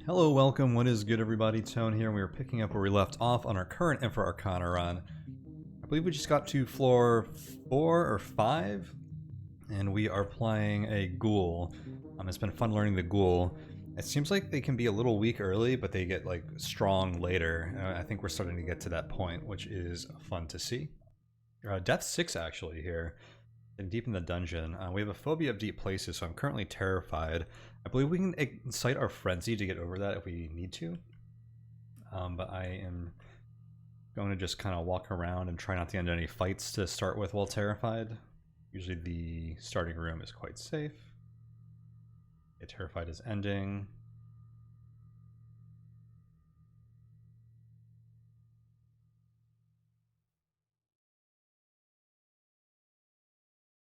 Hello, welcome, what is good everybody? Tone here, and we are picking up where we left off on our current Infra Arcana run. I believe we just got to floor 4 or 5, and we are playing a Ghoul. It's been fun learning the Ghoul. It seems like they can be a little weak early, but they get like strong later. I think we're starting to get to that point, which is fun to see. Death 6 actually here. Deep in the dungeon. We have a phobia of deep places, so I'm currently terrified. I believe we can incite our frenzy to get over that if we need to. But I am going to just kind of walk around and try not to get into any fights to start with while terrified. Usually the starting room is quite safe. Okay, terrified is ending.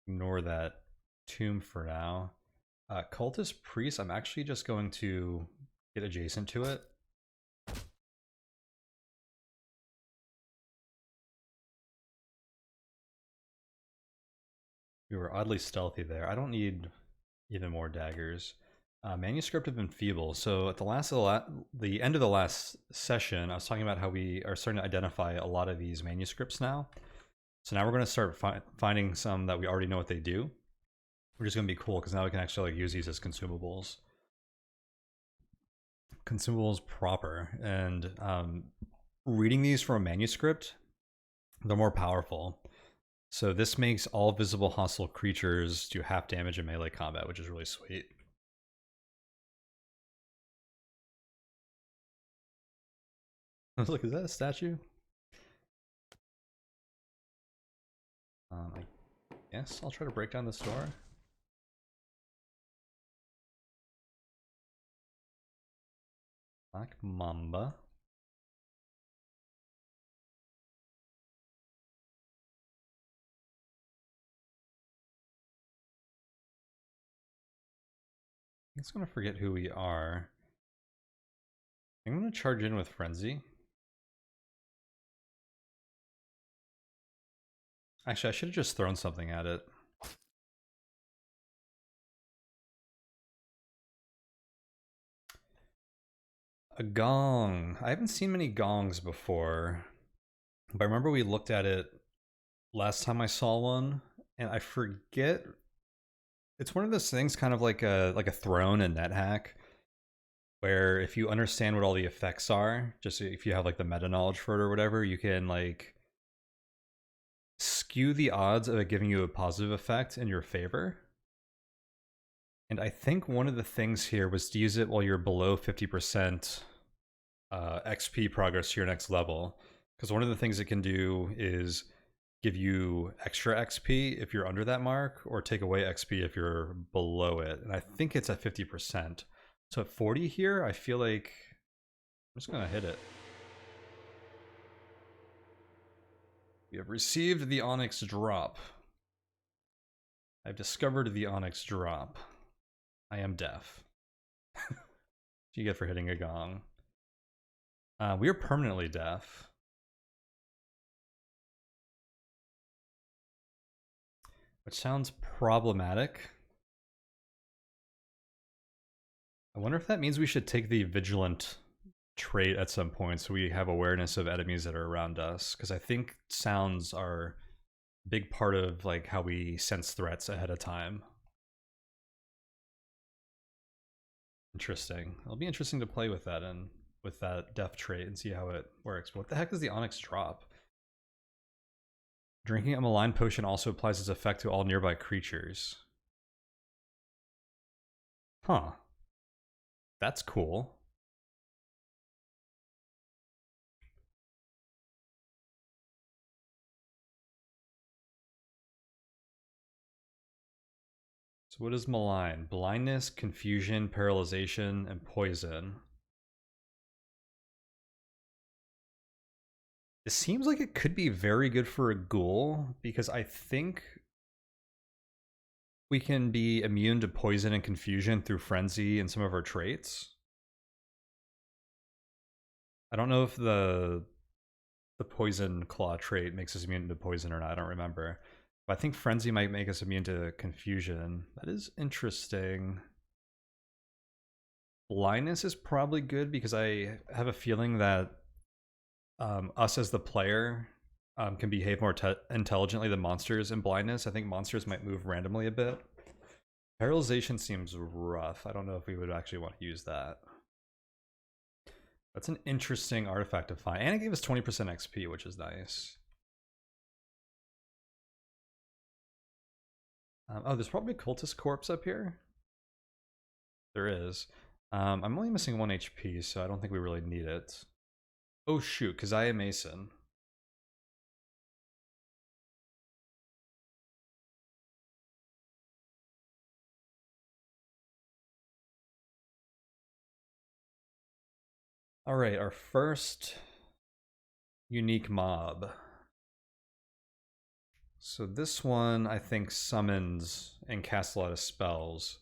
Ignore that tomb for now. Cultist priest, I'm actually just going to get adjacent to it. We were oddly stealthy there. I don't need even more daggers. Manuscript of Enfeeble. So at the end of the last session, I was talking about how we are starting to identify a lot of these manuscripts now. So now we're going to start finding some that we already know what they do, which is going to be cool because now we can actually like use these as consumables. Consumables proper, and reading these from a manuscript, they're more powerful. So this makes all visible hostile creatures do half damage in melee combat, which is really sweet. I was like, is that a statue? I guess I'll try to break down this door. Black Mamba. I'm just gonna forget who we are. I'm gonna charge in with Frenzy. Actually, I should have just thrown something at it. A gong. I haven't seen many gongs before, but I remember we looked at it last time I saw one, and I forget. It's one of those things, kind of like a throne in NetHack, where if you understand what all the effects are, just if you have like the meta knowledge for it or whatever, you can like skew the odds of it giving you a positive effect in your favor. And I think one of the things here was to use it while you're below 50% XP progress to your next level. Because one of the things it can do is give you extra XP if you're under that mark, or take away XP if you're below it. And I think it's at 50%. So at 40 here, I feel like I'm just going to hit it. We have received the onyx drop. I've discovered the onyx drop. I am deaf. What do you get for hitting a gong? We are permanently deaf. Which sounds problematic. I wonder if that means we should take the vigilant trait at some point so we have awareness of enemies that are around us, because I think sounds are a big part of like how we sense threats ahead of time. Interesting. It'll be interesting to play with that and with that death trait and see how it works. But what the heck is the onyx drop? Drinking a malign potion also applies its effect to all nearby creatures. Huh. That's cool. So what is malign? Blindness, confusion, paralyzation, and poison. It seems like it could be very good for a ghoul, because I think we can be immune to poison and confusion through frenzy and some of our traits. I don't know if the poison claw trait makes us immune to poison or not, I don't remember. But I think frenzy might make us immune to confusion. That is interesting. Blindness is probably good because I have a feeling that us as the player can behave more intelligently than monsters in blindness. I think monsters might move randomly a bit. Paralyzation seems rough. I don't know if we would actually want to use that. That's an interesting artifact to find. And it gave us 20% XP, which is nice. Oh, there's probably a cultist corpse up here. There is. I'm only missing 1 HP, so I don't think we really need it. Oh shoot, Kazia Mason. Alright, our first unique mob. So this one, I think, summons and casts a lot of spells.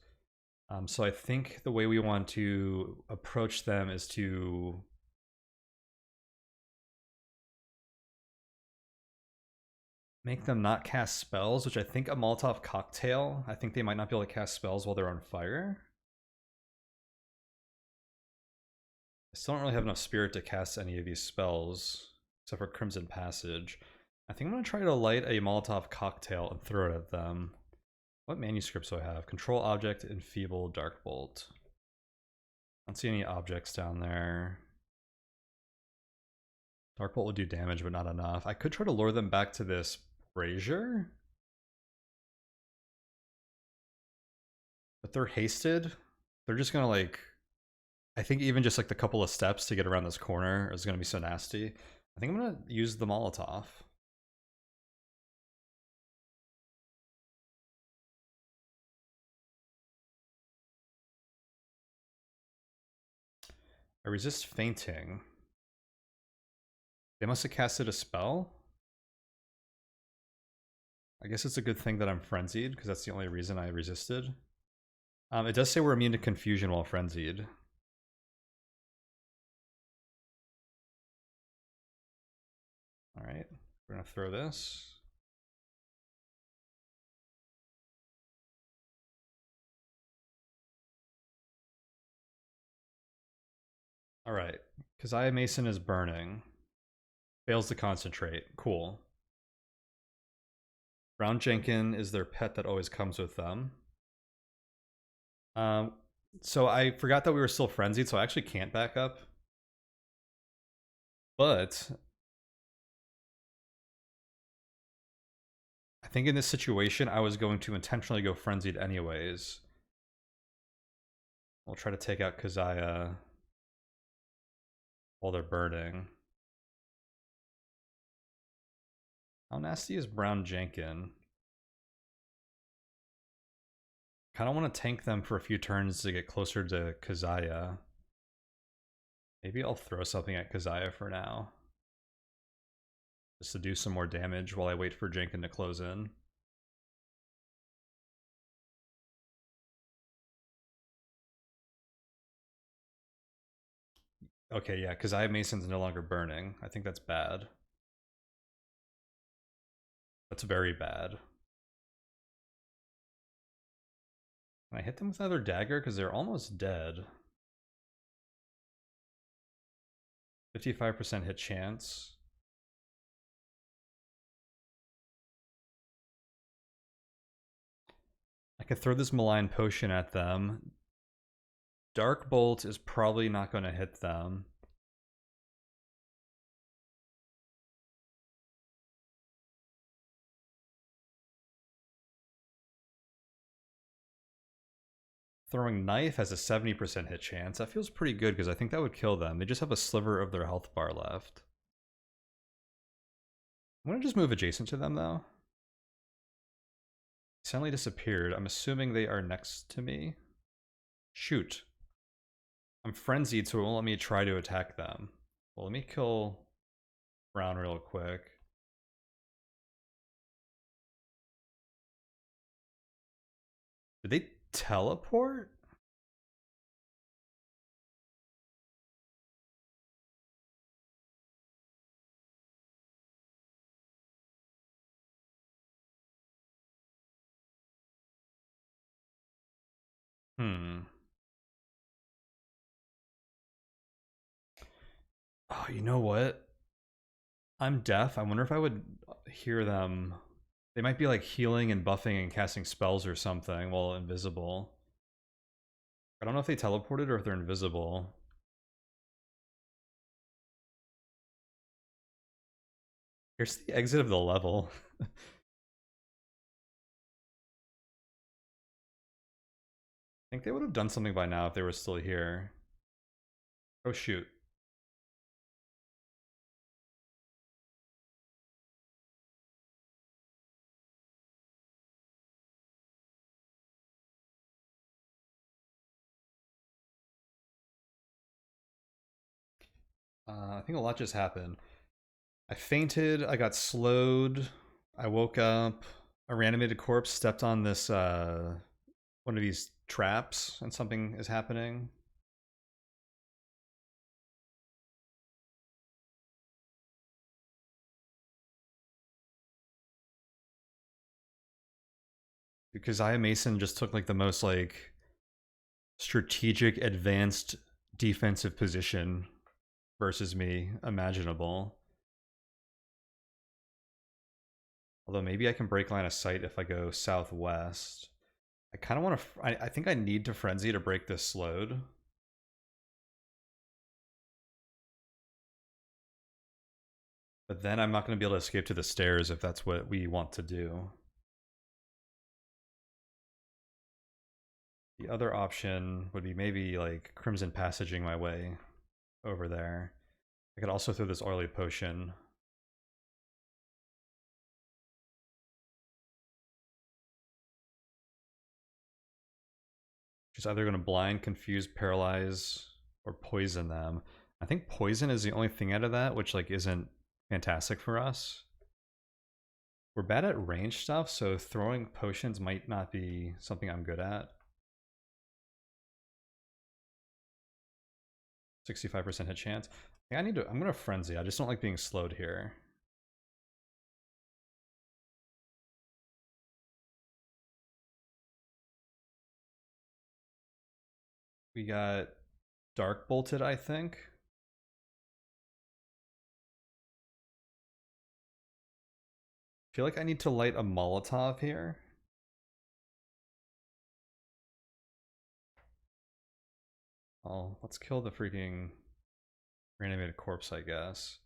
So I think the way we want to approach them is to make them not cast spells, which I think a Molotov cocktail, I think they might not be able to cast spells while they're on fire. I still don't really have enough spirit to cast any of these spells, except for Crimson Passage. I think I'm going to try to light a Molotov cocktail and throw it at them. What manuscripts do I have? Control Object, Enfeeble, Dark Bolt. I don't see any objects down there. Dark Bolt would do damage, but not enough. I could try to lure them back to this brazier. But they're hasted. They're just gonna like... I think even just like the couple of steps to get around this corner is gonna be so nasty. I think I'm gonna use the Molotov. I resist fainting. They must have casted a spell? I guess it's a good thing that I'm frenzied, because that's the only reason I resisted. It does say we're immune to confusion while frenzied. Alright, we're gonna throw this. Alright, Kazia Mason is burning. Fails to concentrate. Cool. Brown Jenkin is their pet that always comes with them. So I forgot that we were still frenzied, so I actually can't back up. But I think in this situation, I was going to intentionally go frenzied anyways. We'll try to take out Kazia while they're burning. How nasty is Brown Jenkin? Kind of want to tank them for a few turns to get closer to Kazia. Maybe I'll throw something at Kazia for now. Just to do some more damage while I wait for Jenkin to close in. Okay, yeah, Kazia Mason's no longer burning. I think that's bad. That's very bad. Can I hit them with another dagger? Because they're almost dead. 55% hit chance. I could throw this malign potion at them. Dark Bolt is probably not going to hit them. Throwing Knife has a 70% hit chance. That feels pretty good because I think that would kill them. They just have a sliver of their health bar left. I'm going to just move adjacent to them though. Suddenly disappeared. I'm assuming they are next to me. Shoot. I'm frenzied, so it won't let me try to attack them. Well, let me kill Brown real quick. Did they teleport? Hmm. Oh, you know what? I'm deaf. I wonder if I would hear them. They might be like healing and buffing and casting spells or something while invisible. I don't know if they teleported or if they're invisible. Here's the exit of the level. I think they would have done something by now if they were still here. Oh shoot. I think a lot just happened. I fainted, I got slowed, I woke up, a reanimated corpse stepped on this one of these traps and something is happening. Because Kazia Mason just took like the most like strategic advanced defensive position versus me imaginable. Although maybe I can break line of sight if I go southwest. I kind of want to. I think I need to frenzy to break this slowed. But then I'm not going to be able to escape to the stairs if that's what we want to do. The other option would be maybe like Crimson Passaging my way over there. I could also throw this oily potion. She's either going to blind, confuse, paralyze, or poison them. I think poison is the only thing out of that, which like isn't fantastic for us. We're bad at range stuff, so throwing potions might not be something I'm good at. 65% hit chance. Yeah, I'm gonna frenzy. I just don't like being slowed here. We got Dark Bolted, I think. I feel like I need to light a Molotov here. Oh, let's kill the freaking reanimated corpse, I guess.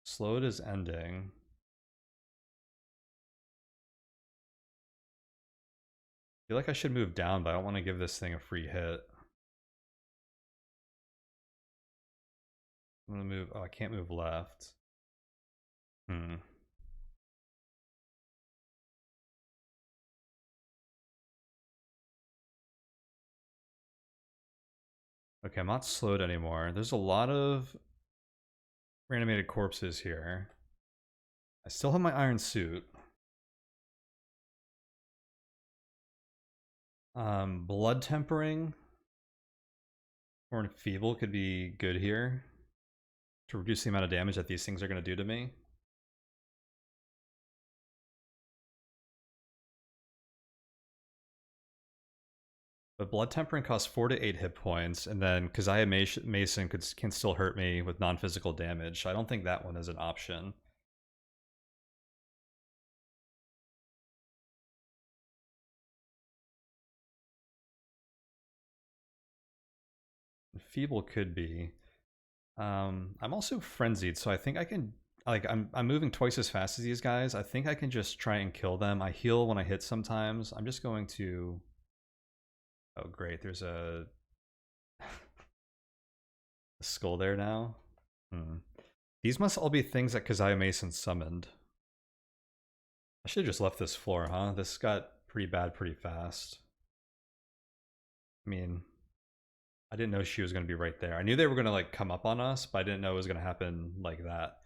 Slowed is ending. I feel like I should move down, but I don't want to give this thing a free hit. I'm gonna move. Oh, I can't move left. Hmm. Okay, I'm not slowed anymore. There's a lot of reanimated corpses here. I still have my iron suit. Blood tempering or enfeeble could be good here to reduce the amount of damage that these things are going to do to me. But blood tempering costs 4 to 8 hit points, and then Kazia Mason can still hurt me with non-physical damage. So I don't think that one is an option. Feeble could be. I'm also frenzied, so I think I can. Like I'm moving twice as fast as these guys. I think I can just try and kill them. I heal when I hit sometimes. I'm just going to. Oh great, there's a skull there now. Hmm. These must all be things that Kazia Mason summoned. I should have just left this floor, huh? This got pretty bad pretty fast. I mean, I didn't know she was going to be right there. I knew they were going to like come up on us, but I didn't know it was going to happen like that.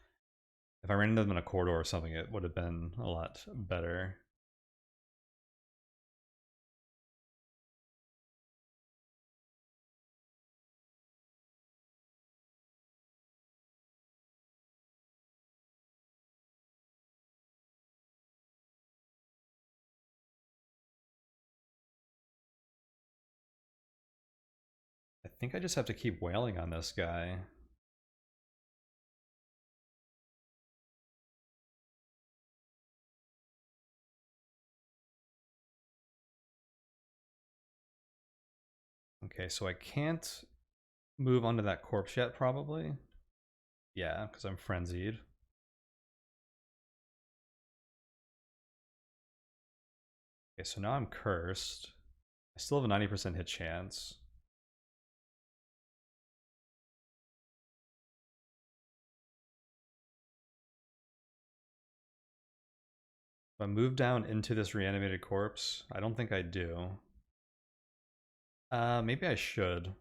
If I ran into them in a corridor or something, it would have been a lot better. I think I just have to keep wailing on this guy. Okay, so I can't move onto that corpse yet, probably. Yeah, because I'm frenzied. Okay, so now I'm cursed. I still have a 90% hit chance. If I move down into this reanimated corpse, I don't think I do. Maybe I should.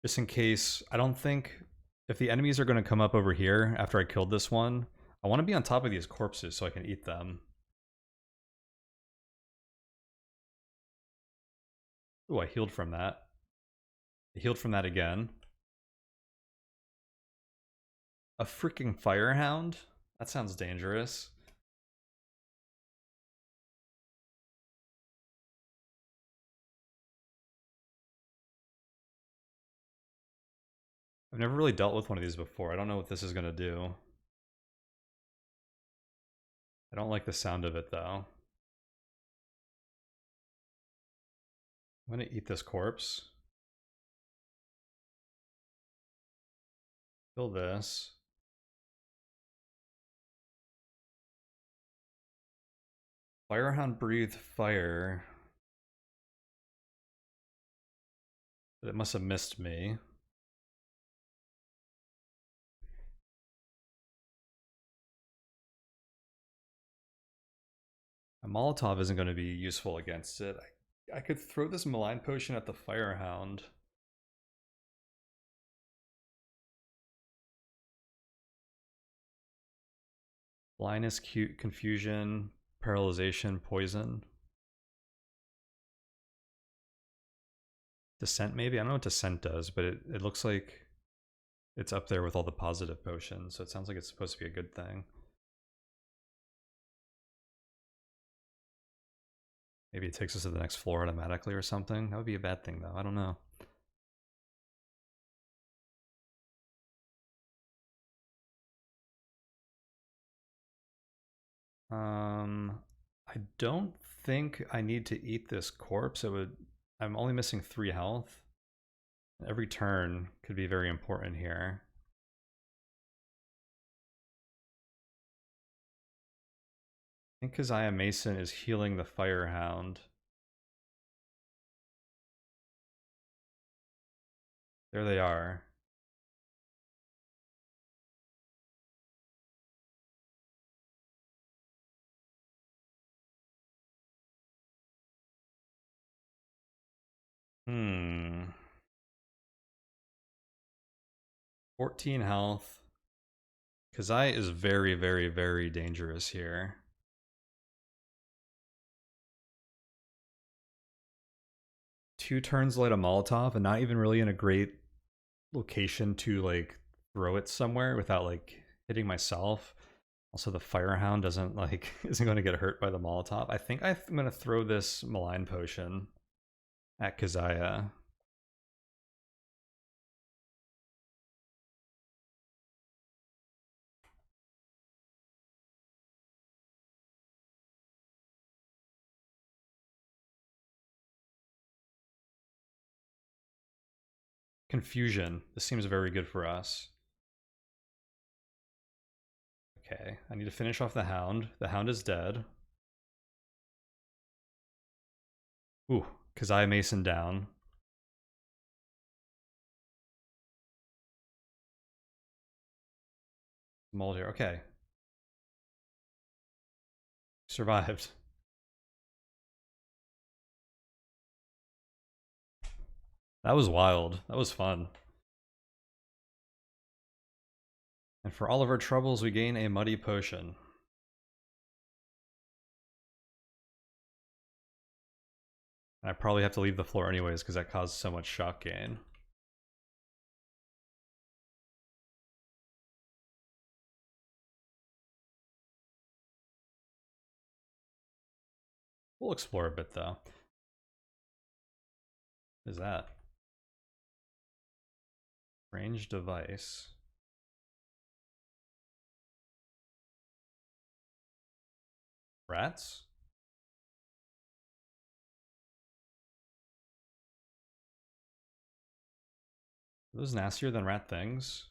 Just in case, I don't think if the enemies are going to come up over here after I killed this one, I want to be on top of these corpses so I can eat them. Ooh, I healed from that. I healed from that again. A freaking firehound? That sounds dangerous. I've never really dealt with one of these before. I don't know what this is going to do. I don't like the sound of it, though. I'm going to eat this corpse. Kill this. Firehound breathed fire. But it must have missed me. A Molotov isn't going to be useful against it. I could throw this malign potion at the Firehound. Blindness, confusion, paralyzation, poison. Descent, maybe? I don't know what Descent does, but it looks like it's up there with all the positive potions, so it sounds like it's supposed to be a good thing. Maybe it takes us to the next floor automatically or something. That would be a bad thing, though. I don't know. I don't think I need to eat this corpse. I'm only missing 3 health. Every turn could be very important here. I think Kazia Mason is healing the Firehound. There they are. Hmm. 14 health. Kazia is very, very, very dangerous here. Two turns light a Molotov and not even really in a great location to like throw it somewhere without like hitting myself. Also, the Firehound doesn't like isn't going to get hurt by the Molotov. I think I'm going to throw this malign potion at Kazia. Confusion. This seems very good for us. Okay, I need to finish off the Hound. The Hound is dead. Ooh, Kazia Mason down. Mold here. Okay. Survived. That was wild. That was fun. And for all of our troubles, we gain a muddy potion. And I probably have to leave the floor anyways because that caused so much shock gain. We'll explore a bit though. What is that? Strange device. Rats? Are those nastier than rat things?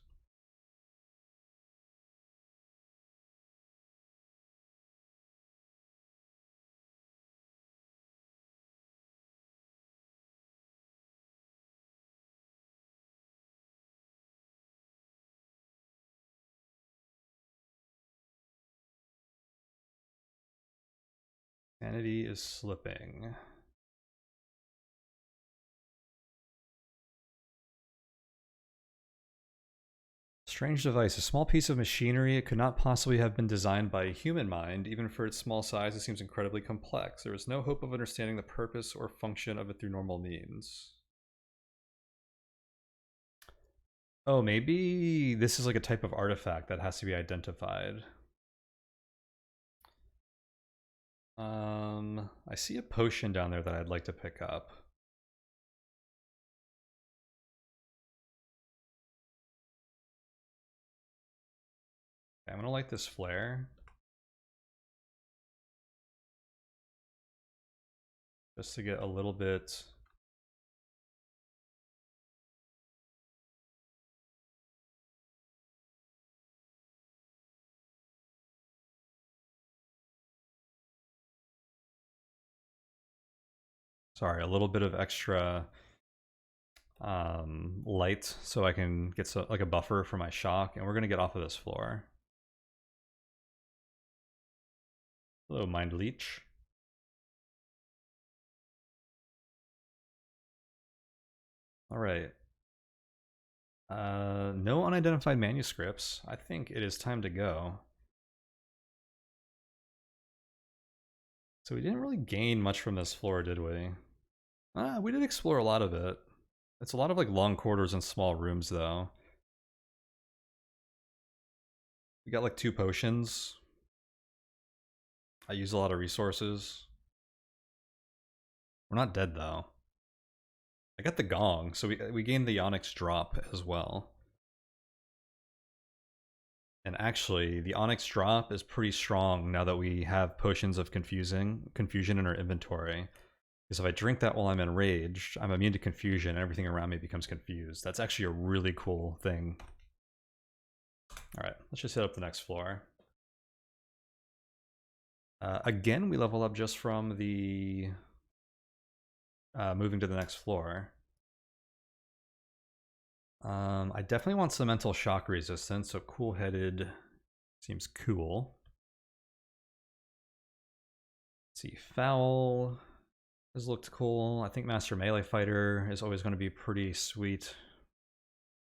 Sanity is slipping. Strange device. A small piece of machinery. It could not possibly have been designed by a human mind. Even for its small size, it seems incredibly complex. There is no hope of understanding the purpose or function of it through normal means. Oh, maybe this is like a type of artifact that has to be identified. I see a potion down there that I'd like to pick up. Okay, I'm gonna light this flare. Just to get a little bit... Sorry, a little bit of extra light so I can get like a buffer for my shock, and we're gonna get off of this floor. Hello, Mind Leech. Alright. No unidentified manuscripts. I think it is time to go. So we didn't really gain much from this floor, did we? We did explore a lot of it. It's a lot of like long corridors and small rooms though. We got like 2 potions. I use a lot of resources. We're not dead though. I got the gong, so we gained the onyx drop as well. And actually, the onyx drop is pretty strong now that we have potions of confusion in our inventory. Because if I drink that while I'm enraged, I'm immune to confusion and everything around me becomes confused. That's actually a really cool thing. Alright, let's just hit up the next floor. Again, we level up just from the moving to the next floor. I definitely want some mental shock resistance, so cool-headed seems cool. Let's see, foul has looked cool. I think Master Melee Fighter is always going to be pretty sweet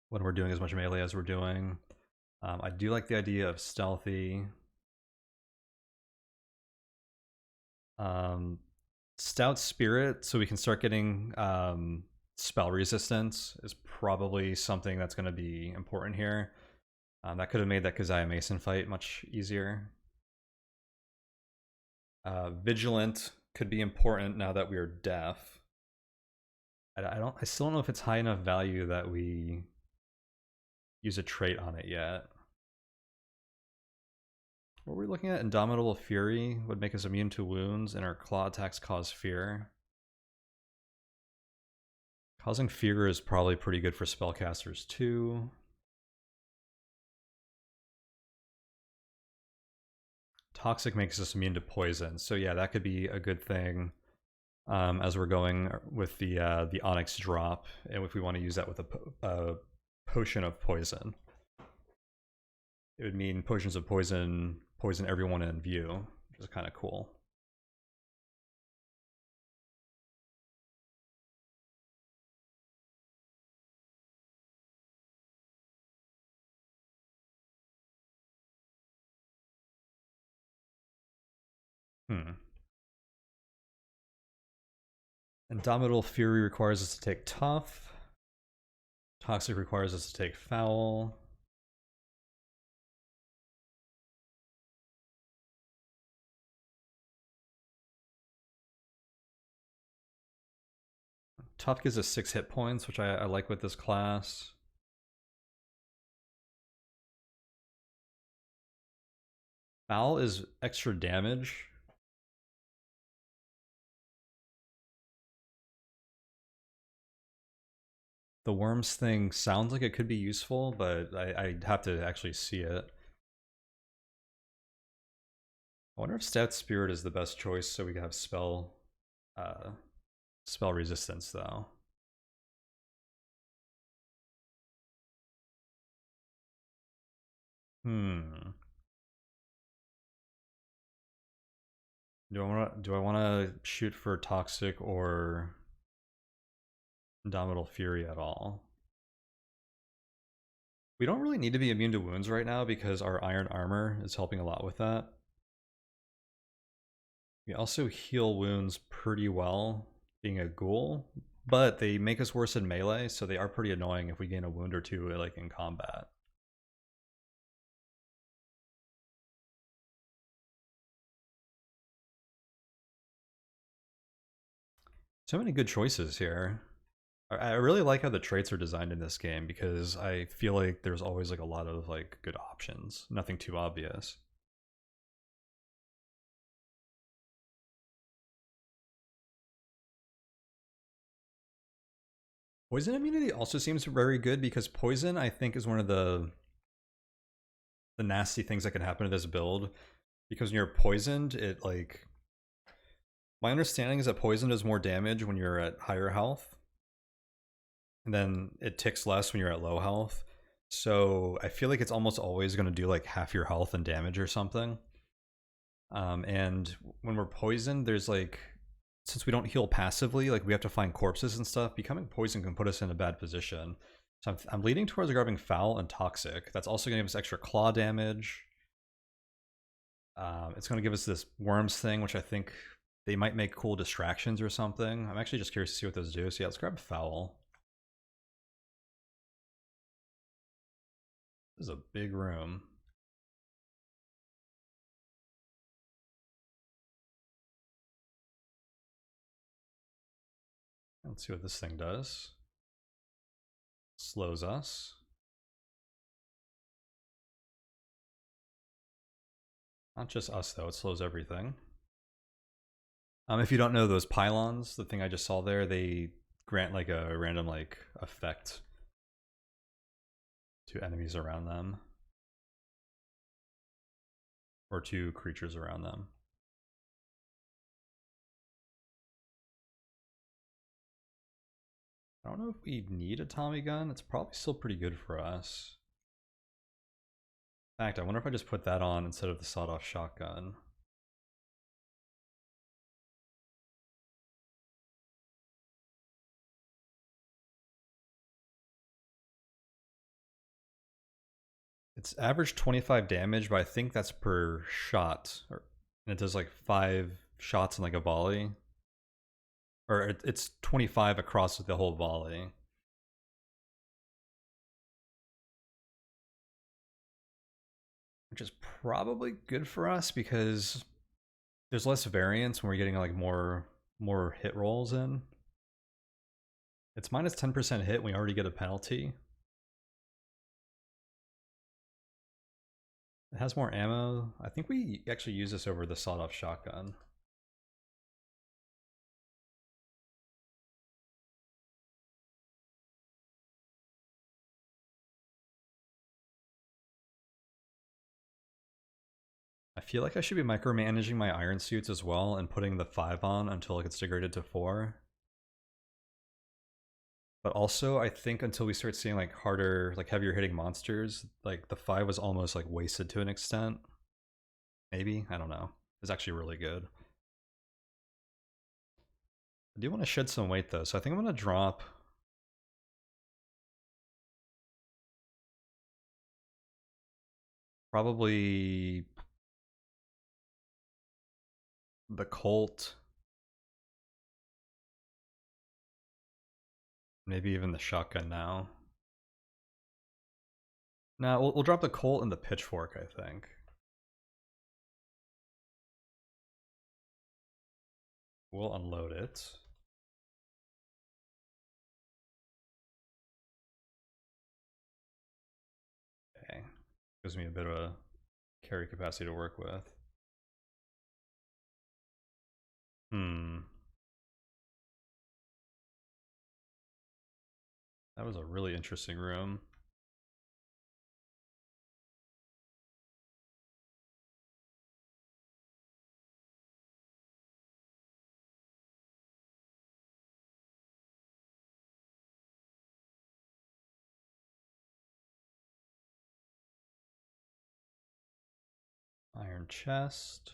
when we're doing as much melee as we're doing. I do like the idea of stealthy. Stout Spirit, so we can start getting spell resistance, is probably something that's going to be important here. That could have made that Kazia Mason fight much easier. Vigilant could be important now that we are deaf. I still don't know if it's high enough value that we use a trait on it yet. What were we looking at? Indomitable Fury would make us immune to wounds, and our claw attacks cause fear. Causing fear is probably pretty good for spellcasters too. Toxic makes us immune to poison, so yeah, that could be a good thing as we're going with the onyx drop, and if we want to use that with a potion of poison. It would mean potions of poison everyone in view, which is kind of cool. Indomitable Fury requires us to take tough. Toxic requires us to take foul. Tough gives us 6 hit points, which I like with this class. Foul is extra damage. The worms thing sounds like it could be useful, but I'd have to actually see it. I wonder if Stat Spirit is the best choice so we can have spell resistance though. Do I wanna shoot for Toxic or Indomitable Fury at all? We don't really need to be immune to wounds right now because our Iron Armor is helping a lot with that. We also heal wounds pretty well, being a ghoul, but they make us worse in melee, so they are pretty annoying if we gain a wound or two like in combat. So many good choices here. I really like how the traits are designed in this game because I feel like there's always like a lot of like good options, nothing too obvious. Poison immunity also seems very good because poison I think is one of the nasty things that can happen to this build, because when you're poisoned, it like, my understanding is that poison does more damage when you're at higher health, and then it ticks less when you're at low health. So I feel like it's almost always going to do like half your health and damage or something. And when we're poisoned, there's like, since we don't heal passively, like we have to find corpses and stuff, becoming poisoned can put us in a bad position. So I'm leaning towards grabbing Foul and Toxic. That's also going to give us extra claw damage. It's going to give us this worms thing, which I think they might make cool distractions or something. I'm actually just curious to see what those do. So yeah, let's grab Foul. This is a big room. Let's see what this thing does. Slows us. Not just us though, it slows everything. If you don't know, those pylons, the thing I just saw there, they grant like a random like effect to enemies around them. Or to creatures around them. I don't know if we need a Tommy gun. It's probably still pretty good for us. In fact, I wonder if I just put that on instead of the sawed-off shotgun. It's average 25 damage, but I think that's per shot. And it does like 5 shots in like a volley. Or it's 25 across the whole volley. Which is probably good for us because there's less variance when we're getting like more hit rolls in. It's minus 10% hit, we already get a penalty. It has more ammo. I think we actually use this over the sawed-off shotgun. I feel like I should be micromanaging my iron suits as well and putting the 5 on until it gets degraded to 4. But also, I think until we start seeing like harder, like heavier hitting monsters, like the 5 was almost like wasted to an extent. Maybe? I don't know. It's actually really good. I do want to shed some weight though, so I think I'm going to drop probably the Colt, maybe even the shotgun now. No, we'll drop the Colt and the pitchfork, I think. We'll unload it. Gives me a bit of a carry capacity to work with. That was a really interesting room. Iron chest.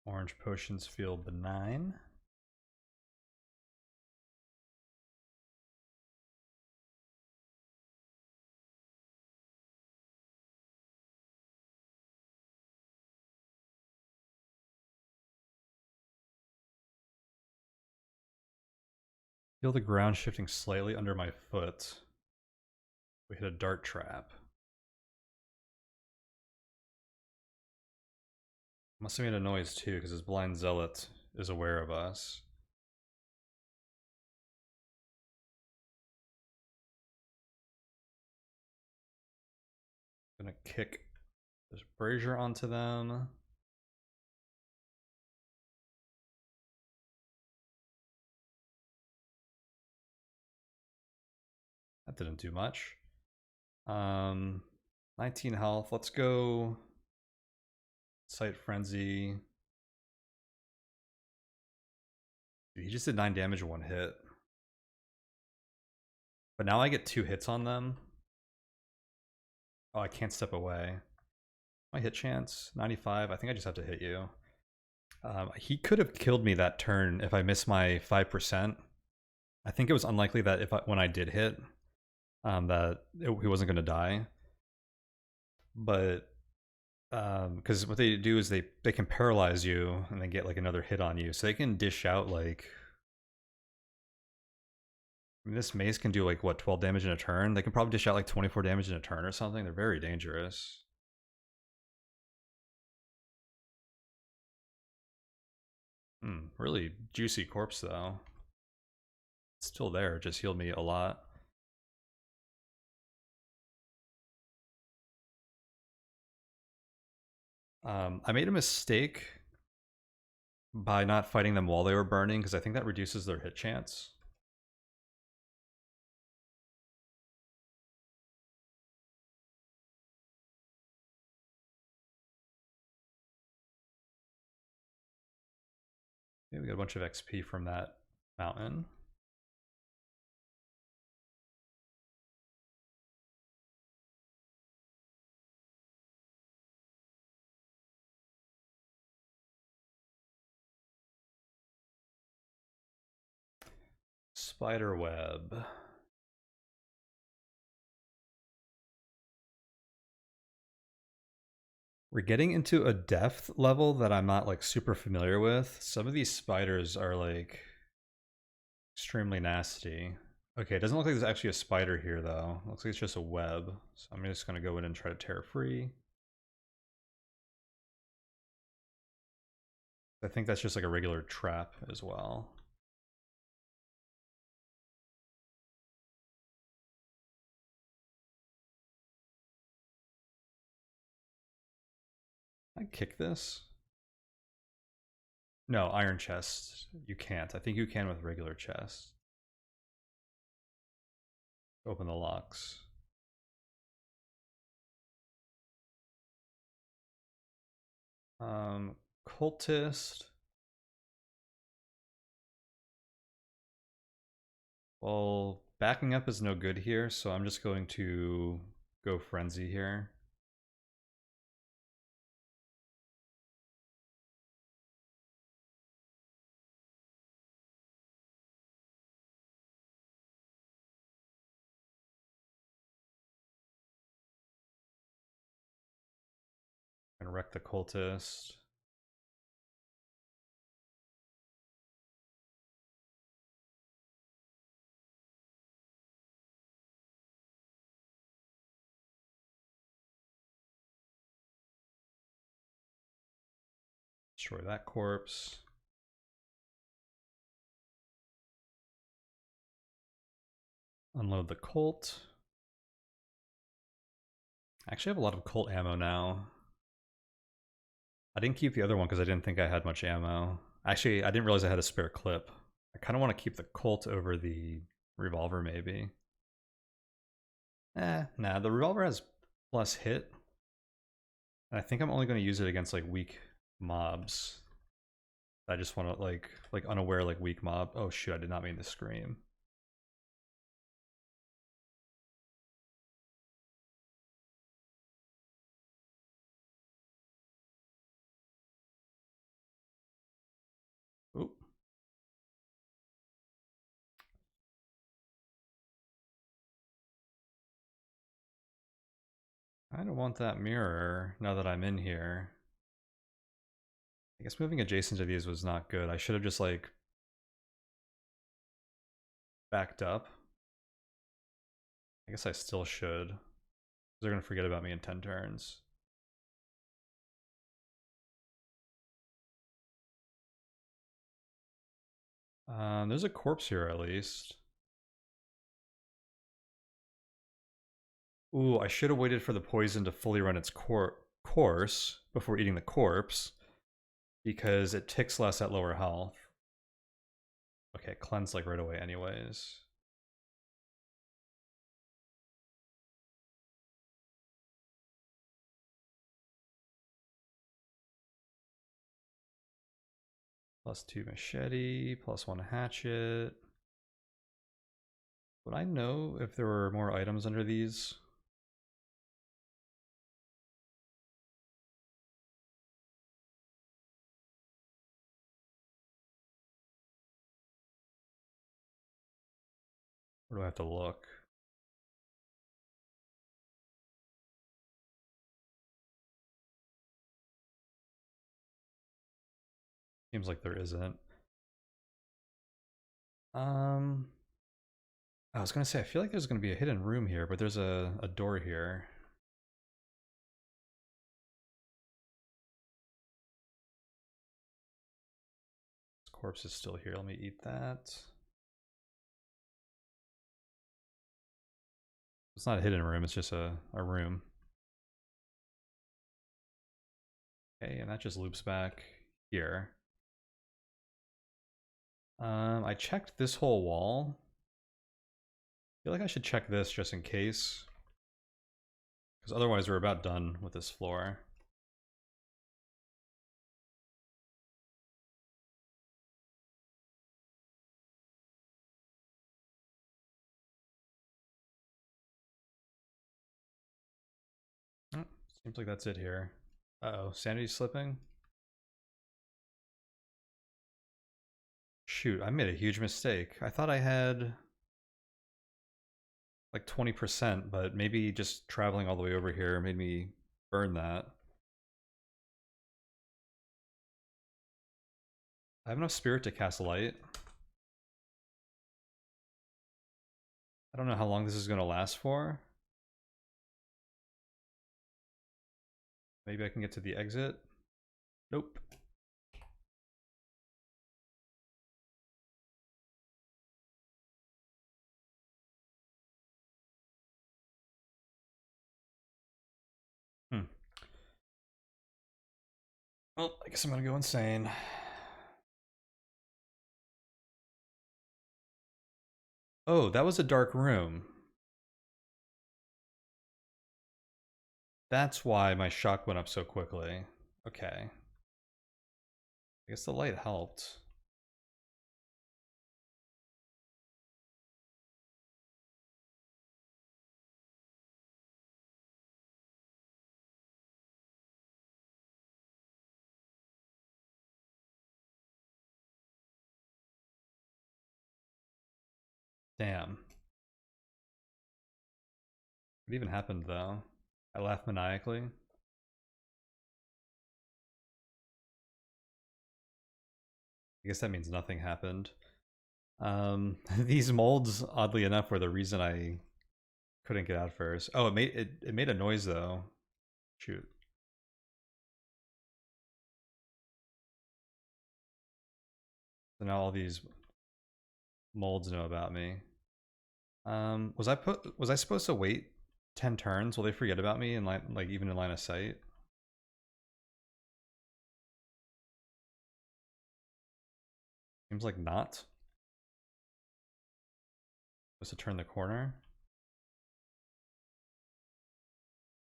Orange potions feel benign. Feel the ground shifting slightly under my foot. We hit a dart trap. Must have made a noise too, because his blind zealot is aware of us. Gonna kick this brazier onto them. That didn't do much. 19 health. Let's go Sight Frenzy. Dude, he just did 9 damage in 1 hit. But now I get 2 hits on them. Oh, I can't step away. My hit chance, 95. I think I just have to hit you. He could have killed me that turn if I missed my 5%. I think it was unlikely that when I did hit, he wasn't going to die. But because what they do is they can paralyze you and then get like another hit on you, so they can dish out like. I mean, this mace can do like what 12 damage in a turn. They can probably dish out like 24 damage in a turn or something. They're very dangerous. Really juicy corpse though. It's still there, just healed me a lot. I made a mistake by not fighting them while they were burning, because I think that reduces their hit chance. Okay, we got a bunch of XP from that mountain. Spider web. We're getting into a depth level that I'm not like super familiar with. Some of these spiders are like extremely nasty. Okay, it doesn't look like there's actually a spider here though. It looks like it's just a web. So I'm just gonna go in and try to tear free. I think that's just like a regular trap as well. Can I kick this? No, iron chest. You can't. I think you can with regular chest. Open the locks. Cultist. Well, backing up is no good here, so I'm just going to go frenzy here. And wreck the cultist. Destroy that corpse. Unload the Colt. I actually have a lot of Colt ammo now. I didn't keep the other one because I didn't think I had much ammo. Actually, I didn't realize I had a spare clip. I kind of want to keep the Colt over the revolver, maybe. Nah, the revolver has plus hit. And I think I'm only going to use it against like weak mobs. I just want to like unaware like weak mob. Oh shoot, I did not mean to scream. Oop. I don't want that mirror now that I'm in here. I guess moving adjacent to these was not good. I should have just like backed up. I guess I still should. They're gonna forget about me in 10 turns. There's a corpse here at least. Ooh, I should have waited for the poison to fully run its course before eating the corpse, because it ticks less at lower health. Okay, cleanse like right away anyways. +2 machete, +1 hatchet. Would I know if there were more items under these? Or do I have to look? Seems like there isn't. I was gonna say, I feel like there's gonna be a hidden room here, but there's a door here. This corpse is still here. Let me eat that. It's not a hidden room, it's just a room. Okay, and that just loops back here. I checked this whole wall. I feel like I should check this just in case. Because otherwise we're about done with this floor. Oh, seems like that's it here. Uh-oh, sanity's slipping? Shoot, I made a huge mistake. I thought I had like 20%, but maybe just traveling all the way over here made me burn that. I have enough spirit to cast light. I don't know how long this is going to last for. Maybe I can get to the exit. Nope. Well, I guess I'm gonna go insane. Oh, that was a dark room. That's why my shock went up so quickly. Okay. I guess the light helped. Damn. What even happened though? I laughed maniacally. I guess that means nothing happened. These molds, oddly enough, were the reason I couldn't get out first. Oh, it made a noise though. Shoot. So now all these molds know about me. Was I supposed to wait 10 turns? Will they forget about me in line, like even in line of sight? Seems like not. Supposed to turn the corner.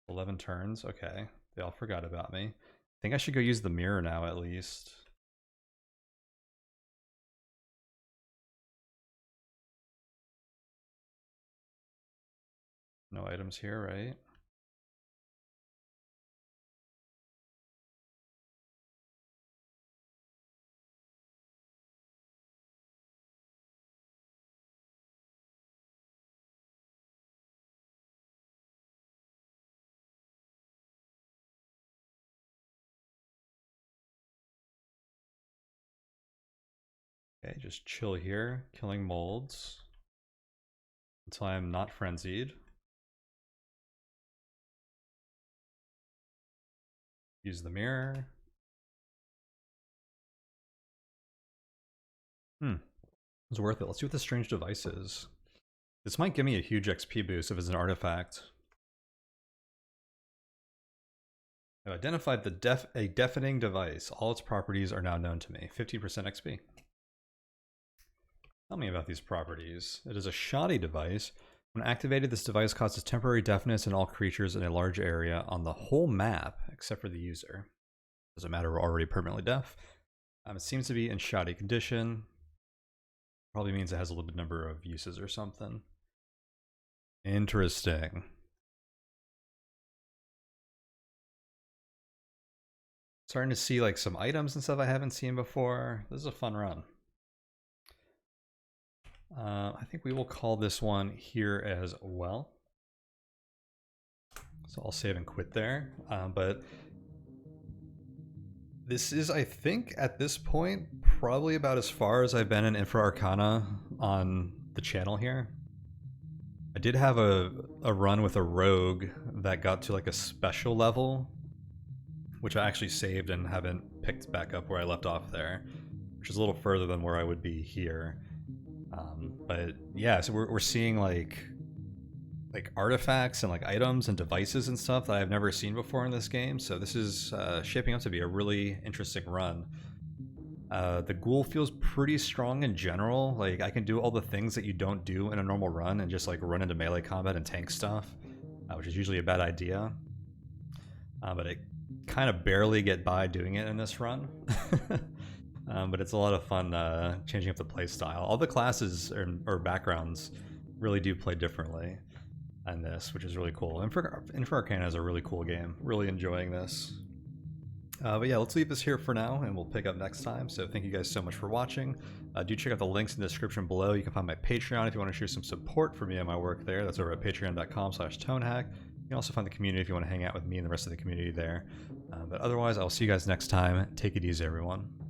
11 turns. Okay, they all forgot about me. I think I should go use the mirror now at least. No items here, right? Okay, just chill here, killing molds until I am not frenzied. Use the mirror. It's worth it. Let's see what the strange device is. This might give me a huge XP boost if it's an artifact. I've identified a deafening device. All its properties are now known to me. 50% XP. Tell me about these properties. It is a shoddy device. When activated, this device causes temporary deafness in all creatures in a large area on the whole map, except for the user. Doesn't matter, we're already permanently deaf. It seems to be in shoddy condition. Probably means it has a limited number of uses or something. Interesting. Starting to see like some items and stuff I haven't seen before. This is a fun run. I think we will call this one here as well. So I'll save and quit there. But this is, I think, at this point, probably about as far as I've been in Infra Arcana on the channel here. I did have a run with a rogue that got to like a special level, which I actually saved and haven't picked back up where I left off there, which is a little further than where I would be here. But yeah, so we're seeing like artifacts and like items and devices and stuff that I've never seen before in this game. So this is shaping up to be a really interesting run. The Ghoul feels pretty strong in general. Like I can do all the things that you don't do in a normal run and just like run into melee combat and tank stuff, which is usually a bad idea. But I kind of barely get by doing it in this run. But it's a lot of fun changing up the play style. All the classes or backgrounds really do play differently in this, which is really cool. Infra Arcana is a really cool game. Really enjoying this. But yeah, let's leave this here for now, and we'll pick up next time. So thank you guys so much for watching. Do check out the links in the description below. You can find my Patreon if you want to show some support for me and my work there. That's over at patreon.com/tonehack. You can also find the community if you want to hang out with me and the rest of the community there. But otherwise, I'll see you guys next time. Take it easy, everyone.